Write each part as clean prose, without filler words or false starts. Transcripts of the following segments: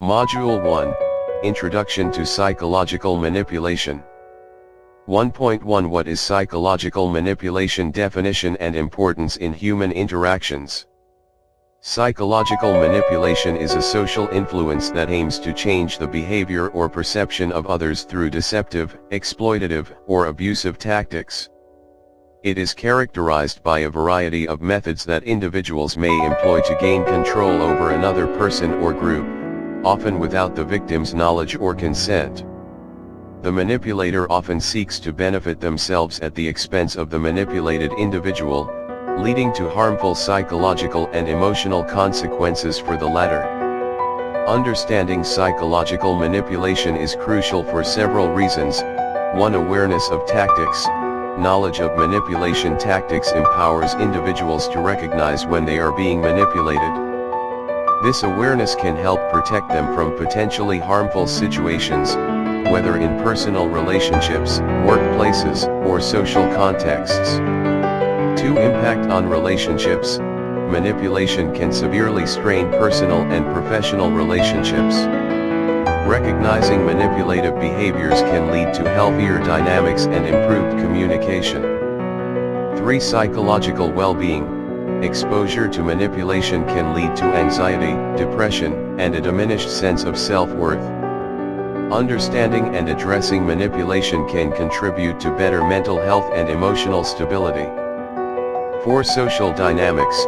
Module 1, Introduction to Psychological Manipulation. 1.1 What is psychological manipulation? Definition and importance in human interactions. Psychological manipulation is a social influence that aims to change the behavior or perception of others through deceptive, exploitative, or abusive tactics. It is characterized by a variety of methods that individuals may employ to gain control over another person or group, often without the victim's knowledge or consent. The manipulator often seeks to benefit themselves at the expense of the manipulated individual, leading to harmful psychological and emotional consequences for the latter. Understanding psychological manipulation is crucial for several reasons. 1. Awareness of tactics. Knowledge of manipulation tactics empowers individuals to recognize when they are being manipulated. This awareness can help protect them from potentially harmful situations, whether in personal relationships, workplaces, or social contexts. 2. Impact on relationships. Manipulation can severely strain personal and professional relationships. Recognizing manipulative behaviors can lead to healthier dynamics and improved communication. 3. Psychological well-being. Exposure to manipulation can lead to anxiety, depression, and a diminished sense of self-worth. Understanding and addressing manipulation can contribute to better mental health and emotional stability. 4. Social dynamics.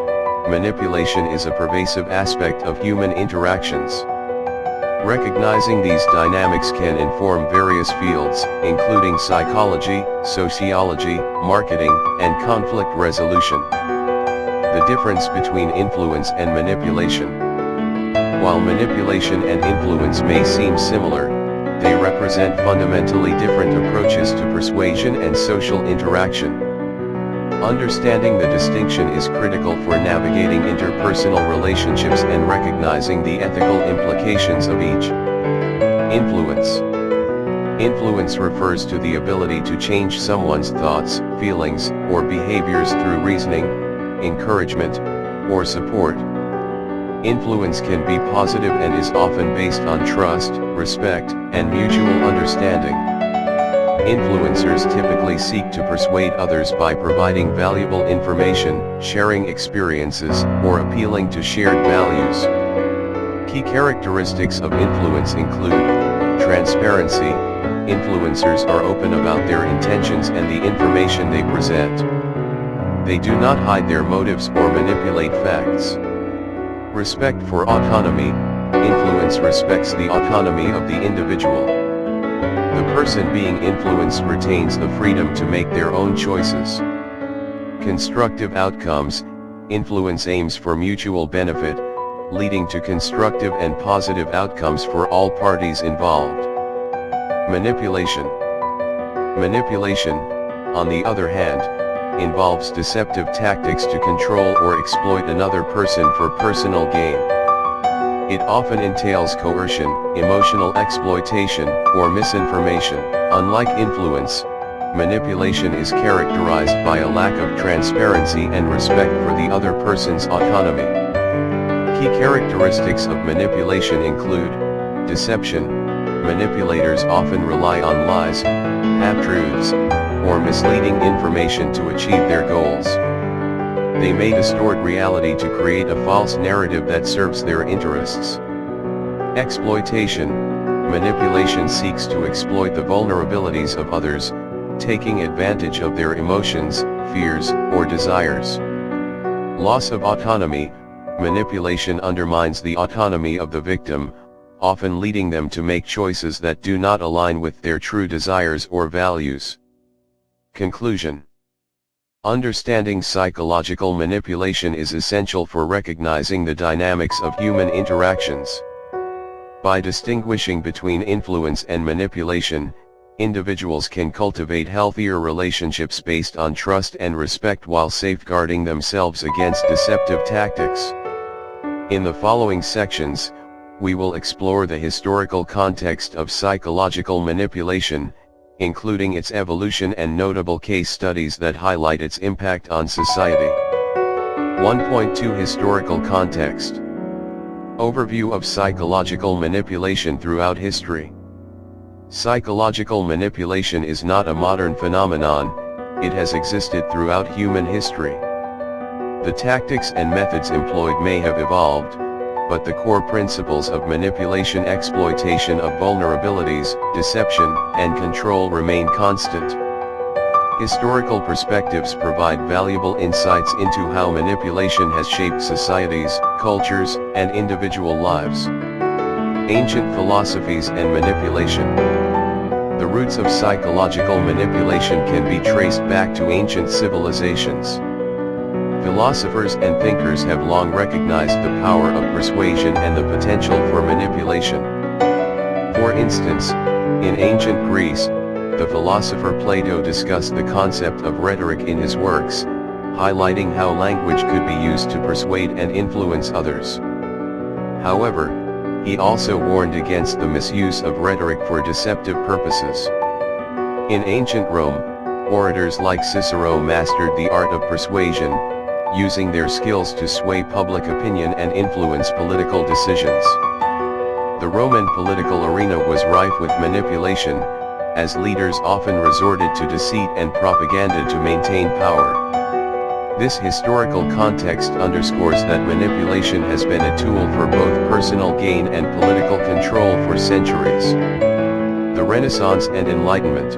Manipulation is a pervasive aspect of human interactions. Recognizing these dynamics can inform various fields, including psychology, sociology, marketing, and conflict resolution. The difference between influence and manipulation. While manipulation and influence may seem similar, they represent fundamentally different approaches to persuasion and social interaction. Understanding the distinction is critical for navigating interpersonal relationships and recognizing the ethical implications of each. Influence. Influence refers to the ability to change someone's thoughts, feelings, or behaviors through reasoning, encouragement, or support. Influence can be positive and is often based on trust, respect, and mutual understanding. Influencers typically seek to persuade others by providing valuable information, sharing experiences, or appealing to shared values. Key characteristics of influence include transparency. Influencers are open about their intentions and the information they present. They do not hide their motives or manipulate facts. Respect for autonomy. Influence respects the autonomy of the individual. The person being influenced retains the freedom to make their own choices. Constructive outcomes. Influence aims for mutual benefit, leading to constructive and positive outcomes for all parties involved. Manipulation. Manipulation, on the other hand, involves deceptive tactics to control or exploit another person for personal gain. It often entails coercion, emotional exploitation, or misinformation. Unlike influence, manipulation is characterized by a lack of transparency and respect for the other person's autonomy. Key characteristics of manipulation include deception. Manipulators often rely on lies, half-truths, or misleading information to achieve their goals. They may distort reality to create a false narrative that serves their interests. Exploitation. Manipulation seeks to exploit the vulnerabilities of others, taking advantage of their emotions, fears, or desires. Loss of autonomy. Manipulation undermines the autonomy of the victim, often leading them to make choices that do not align with their true desires or values. Conclusion. Understanding psychological manipulation is essential for recognizing the dynamics of human interactions. By distinguishing between influence and manipulation, individuals can cultivate healthier relationships based on trust and respect while safeguarding themselves against deceptive tactics. In the following sections, we will explore the historical context of psychological manipulation, including its evolution and notable case studies that highlight its impact on society. 1.2 Historical context. Overview of psychological manipulation throughout history. Psychological manipulation is not a modern phenomenon, it has existed throughout human history. The tactics and methods employed may have evolved, but the core principles of manipulation, exploitation of vulnerabilities, deception, and control remain constant. Historical perspectives provide valuable insights into how manipulation has shaped societies, cultures, and individual lives. Ancient philosophies and manipulation. The roots of psychological manipulation can be traced back to ancient civilizations. Philosophers and thinkers have long recognized the power of persuasion and the potential for manipulation. For instance, in ancient Greece, the philosopher Plato discussed the concept of rhetoric in his works, highlighting how language could be used to persuade and influence others. However, he also warned against the misuse of rhetoric for deceptive purposes. In ancient Rome, orators like Cicero mastered the art of persuasion, using their skills to sway public opinion and influence political decisions. The Roman political arena was rife with manipulation, as leaders often resorted to deceit and propaganda to maintain power. This historical context underscores that manipulation has been a tool for both personal gain and political control for centuries. The Renaissance and Enlightenment.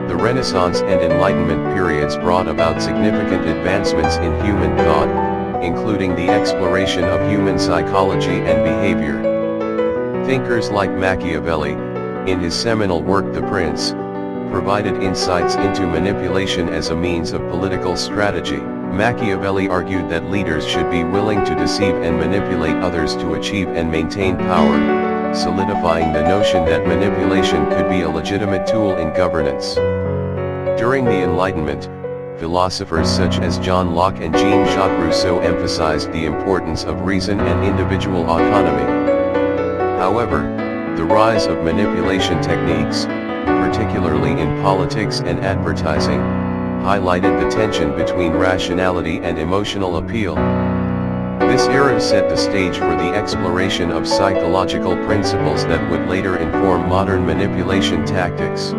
The Renaissance and Enlightenment periods brought about significant advancements in human thought, including the exploration of human psychology and behavior. Thinkers like Machiavelli, in his seminal work The Prince, provided insights into manipulation as a means of political strategy. Machiavelli argued that leaders should be willing to deceive and manipulate others to achieve and maintain power, solidifying the notion that manipulation could be a legitimate tool in governance. During the Enlightenment, philosophers such as John Locke and Jean-Jacques Rousseau emphasized the importance of reason and individual autonomy. However, the rise of manipulation techniques, particularly in politics and advertising, highlighted the tension between rationality and emotional appeal. This era set the stage for the exploration of psychological principles that would later inform modern manipulation tactics.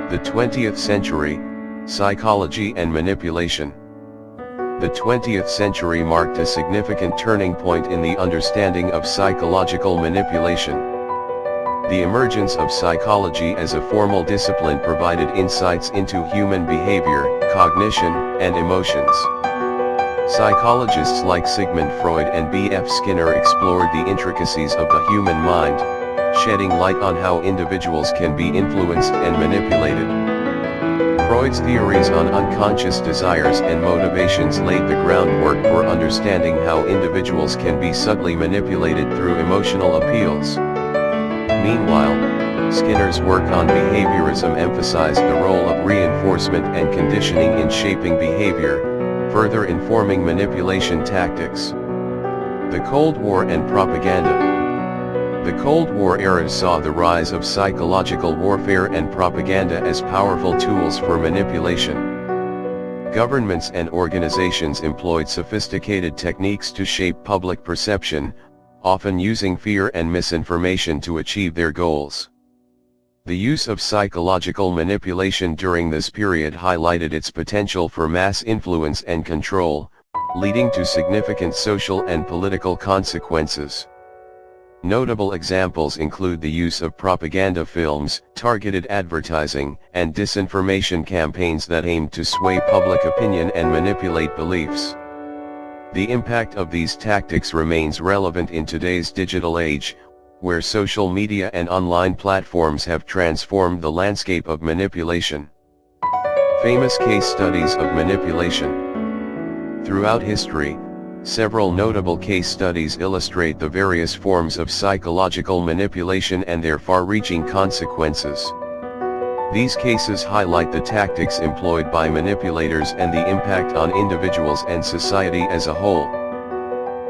The 20th century, psychology and manipulation. The 20th century marked a significant turning point in the understanding of psychological manipulation. The emergence of psychology as a formal discipline provided insights into human behavior, cognition, and emotions. Psychologists like Sigmund Freud and B.F. Skinner explored the intricacies of the human mind, shedding light on how individuals can be influenced and manipulated. Freud's theories on unconscious desires and motivations laid the groundwork for understanding how individuals can be subtly manipulated through emotional appeals. Meanwhile, Skinner's work on behaviorism emphasized the role of reinforcement and conditioning in shaping behavior, further informing manipulation tactics. The Cold War and propaganda. The Cold War era saw the rise of psychological warfare and propaganda as powerful tools for manipulation. Governments and organizations employed sophisticated techniques to shape public perception, often using fear and misinformation to achieve their goals. The use of psychological manipulation during this period highlighted its potential for mass influence and control, leading to significant social and political consequences. Notable examples include the use of propaganda films, targeted advertising, and disinformation campaigns that aimed to sway public opinion and manipulate beliefs. The impact of these tactics remains relevant in today's digital age, where social media and online platforms have transformed the landscape of manipulation. Famous case studies of manipulation. Throughout history, several notable case studies illustrate the various forms of psychological manipulation and their far-reaching consequences. These cases highlight the tactics employed by manipulators and the impact on individuals and society as a whole.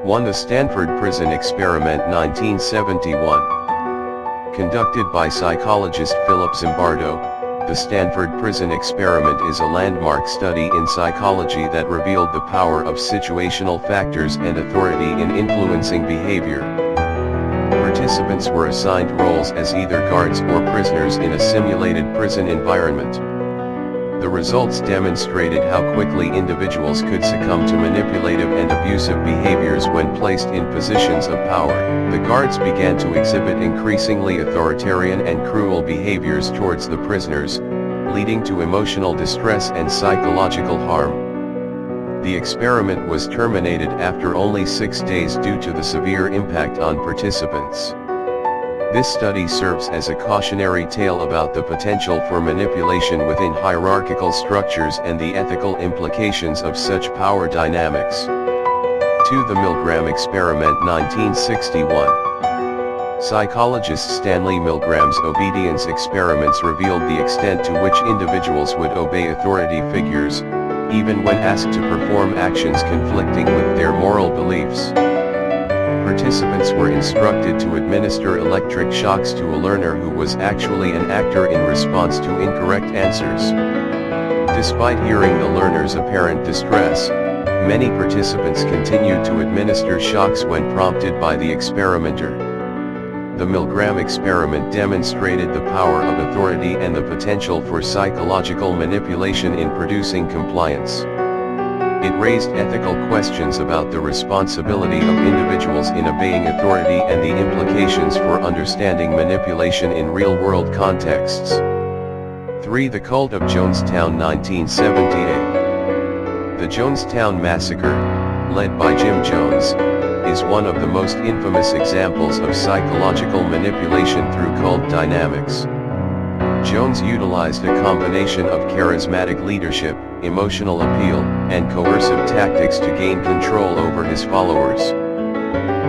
1. The Stanford Prison Experiment 1971. Conducted by psychologist Philip Zimbardo, The Stanford Prison Experiment is a landmark study in psychology that revealed the power of situational factors and authority in influencing behavior. Participants were assigned roles as either guards or prisoners in a simulated prison environment. The results demonstrated how quickly individuals could succumb to manipulative and abusive behaviors when placed in positions of power. The guards began to exhibit increasingly authoritarian and cruel behaviors towards the prisoners, leading to emotional distress and psychological harm. The experiment was terminated after only 6 days due to the severe impact on participants. This study serves as a cautionary tale about the potential for manipulation within hierarchical structures and the ethical implications of such power dynamics. 2. The Milgram Experiment, 1961. Psychologist Stanley Milgram's obedience experiments revealed the extent to which individuals would obey authority figures, even when asked to perform actions conflicting with their moral beliefs. Participants were instructed to administer electric shocks to a learner who was actually an actor in response to incorrect answers. Despite hearing the learner's apparent distress, many participants continued to administer shocks when prompted by the experimenter. The Milgram experiment demonstrated the power of authority and the potential for psychological manipulation in producing compliance. It raised ethical questions about the responsibility of individuals in obeying authority and the implications for understanding manipulation in real-world contexts. 3. The Cult of Jonestown, 1978. The Jonestown Massacre, led by Jim Jones, is one of the most infamous examples of psychological manipulation through cult dynamics. Jones utilized a combination of charismatic leadership, emotional appeal, and coercive tactics to gain control over his followers.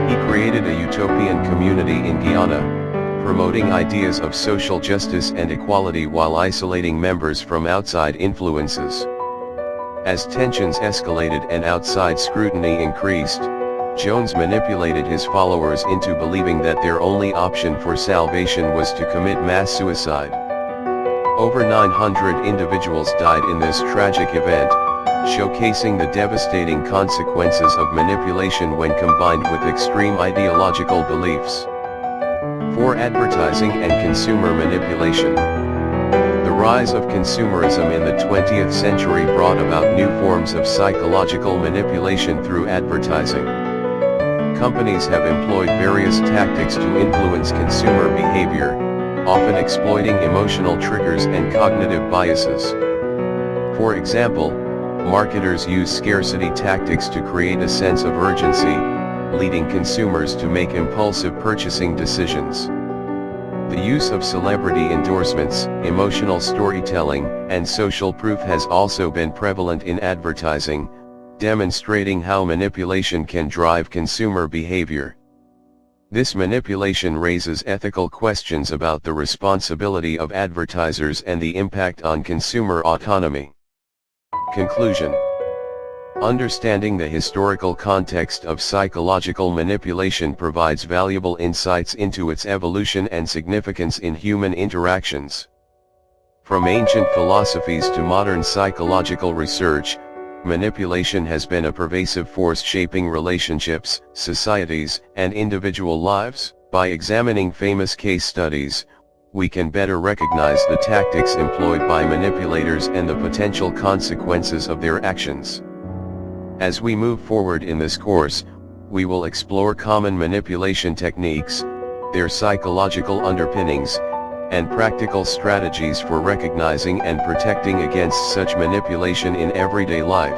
He created a utopian community in Guyana, promoting ideas of social justice and equality while isolating members from outside influences. As tensions escalated and outside scrutiny increased, Jones manipulated his followers into believing that their only option for salvation was to commit mass suicide. Over 900 individuals died in this tragic event, showcasing the devastating consequences of manipulation when combined with extreme ideological beliefs. 4. Advertising and consumer manipulation. The rise of consumerism in the 20th century brought about new forms of psychological manipulation through advertising. Companies have employed various tactics to influence consumer behavior, often exploiting emotional triggers and cognitive biases. For example, marketers use scarcity tactics to create a sense of urgency, leading consumers to make impulsive purchasing decisions. The use of celebrity endorsements, emotional storytelling, and social proof has also been prevalent in advertising, demonstrating how manipulation can drive consumer behavior. This manipulation raises ethical questions about the responsibility of advertisers and the impact on consumer autonomy. Conclusion. Understanding the historical context of psychological manipulation provides valuable insights into its evolution and significance in human interactions. From ancient philosophies to modern psychological research, manipulation has been a pervasive force shaping relationships, societies, and individual lives. By examining famous case studies, we can better recognize the tactics employed by manipulators and the potential consequences of their actions. As we move forward in this course, we will explore common manipulation techniques, their psychological underpinnings, and practical strategies for recognizing and protecting against such manipulation in everyday life.